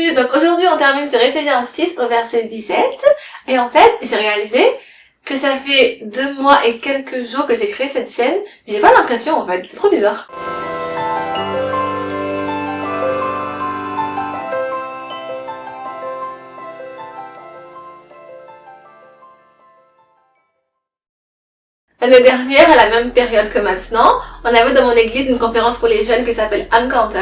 bienvenue. Donc aujourd'hui on termine sur Éphésiens 6 au verset 17. Et en fait, j'ai réalisé que ça fait 2 mois et quelques jours que j'ai créé cette chaîne. Mais j'ai pas l'impression en fait, c'est trop bizarre. L'année dernière, à la même période que maintenant, on avait dans mon église une conférence pour les jeunes qui s'appelle Encounter.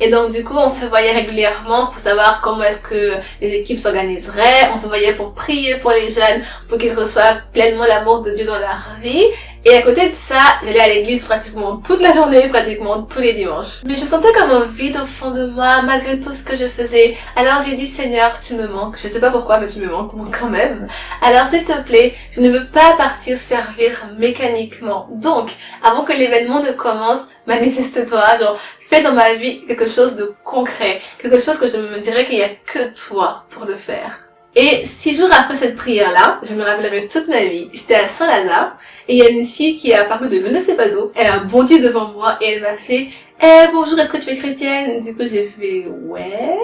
Et donc du coup, on se voyait régulièrement pour savoir comment est-ce que les équipes s'organiseraient. On se voyait pour prier pour les jeunes, pour qu'ils reçoivent pleinement l'amour de Dieu dans leur vie. Et à côté de ça, j'allais à l'église pratiquement toute la journée, pratiquement tous les dimanches. Mais je sentais comme un vide au fond de moi, malgré tout ce que je faisais. Alors j'ai dit, Seigneur, tu me manques. Je sais pas pourquoi, mais tu me manques quand même. Alors s'il te plaît, je ne veux pas partir servir mécaniquement. Donc, avant que l'événement ne commence, manifeste-toi, genre, fais dans ma vie quelque chose de concret. Quelque chose que je me dirais qu'il y a que toi pour le faire. Et 6 jours après cette prière-là, je me rappellerai toute ma vie, j'étais à Saint-Lazare, et il y a une fille qui est apparue de je ne sais pas où, elle a bondi devant moi, et elle m'a fait « bonjour, est-ce que tu es chrétienne ?» Du coup, j'ai fait « ouais ».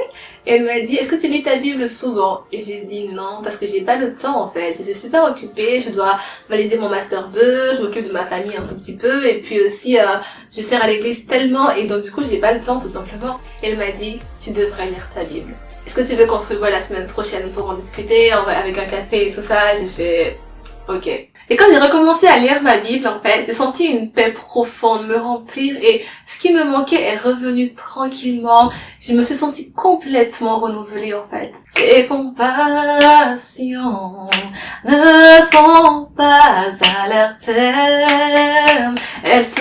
Et elle m'a dit « Est-ce que tu lis ta Bible souvent ?» Et j'ai dit « Non, parce que j'ai pas le temps en fait, je suis super occupée, je dois valider mon Master 2, je m'occupe de ma famille un tout petit peu, et puis aussi, je sers à l'église tellement, et donc du coup, j'ai pas le temps tout simplement. » Et elle m'a dit « Tu devrais lire ta Bible. Est-ce que tu veux qu'on se voit la semaine prochaine pour en discuter avec un café et tout ça ?» J'ai fait ok. Et quand j'ai recommencé à lire ma Bible, en fait, j'ai senti une paix profonde me remplir et ce qui me manquait est revenu tranquillement. Je me suis sentie complètement renouvelée, en fait. Ces compassions ne sont pas à leur terme, elles se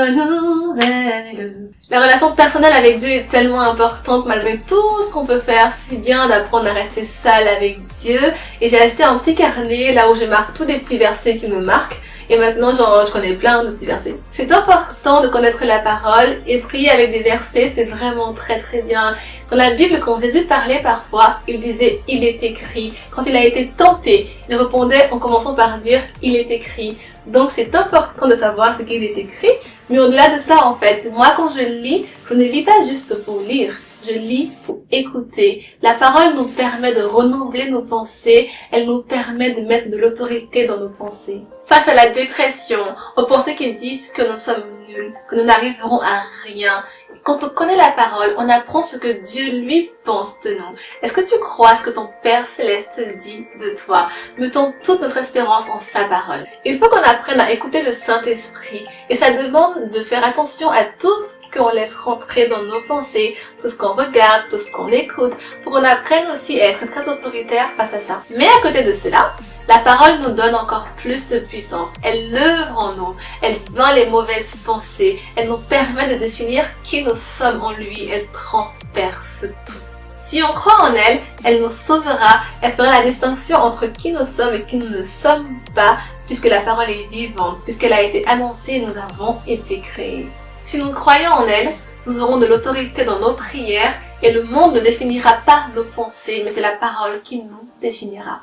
renouvellent. La relation personnelle avec Dieu est tellement importante malgré tout ce qu'on peut faire. C'est bien d'apprendre à rester seul avec Dieu. Et j'ai acheté un petit carnet là où je marque tous les petits versets qui me marquent. Et maintenant, genre, je connais plein de petits versets. C'est important de connaître la parole et prier avec des versets, c'est vraiment très très bien. Dans la Bible, quand Jésus parlait parfois, il disait « il est écrit ». Quand il a été tenté, il répondait en commençant par dire « il est écrit ». Donc c'est important de savoir ce qu'il est écrit. Mais au-delà de ça, en fait, moi quand je ne lis pas juste pour lire. Je lis pour écouter. La parole nous permet de renouveler nos pensées. Elle nous permet de mettre de l'autorité dans nos pensées. Face à la dépression, aux pensées qui disent que nous sommes nuls, que nous n'arriverons à rien. Quand on connaît la parole, on apprend ce que Dieu lui pense de nous. Est-ce que tu crois ce que ton Père Céleste dit de toi? Mettons toute notre espérance en sa parole. Il faut qu'on apprenne à écouter le Saint-Esprit. Et ça demande de faire attention à tout ce qu'on laisse rentrer dans nos pensées, tout ce qu'on regarde, tout ce qu'on écoute, pour qu'on apprenne aussi à être très autoritaire face à ça. Mais à côté de cela, la parole nous donne encore plus de puissance. Elle œuvre en nous. Elle vainc les mauvaises pensées. Elle nous permet de définir qui nous sommes en lui. Elle transperce tout. Si on croit en elle, elle nous sauvera. Elle fera la distinction entre qui nous sommes et qui nous ne sommes pas, puisque la parole est vivante, puisqu'elle a été annoncée et nous avons été créés. Si nous croyons en elle, nous aurons de l'autorité dans nos prières et le monde ne définira pas nos pensées, mais c'est la parole qui nous définira.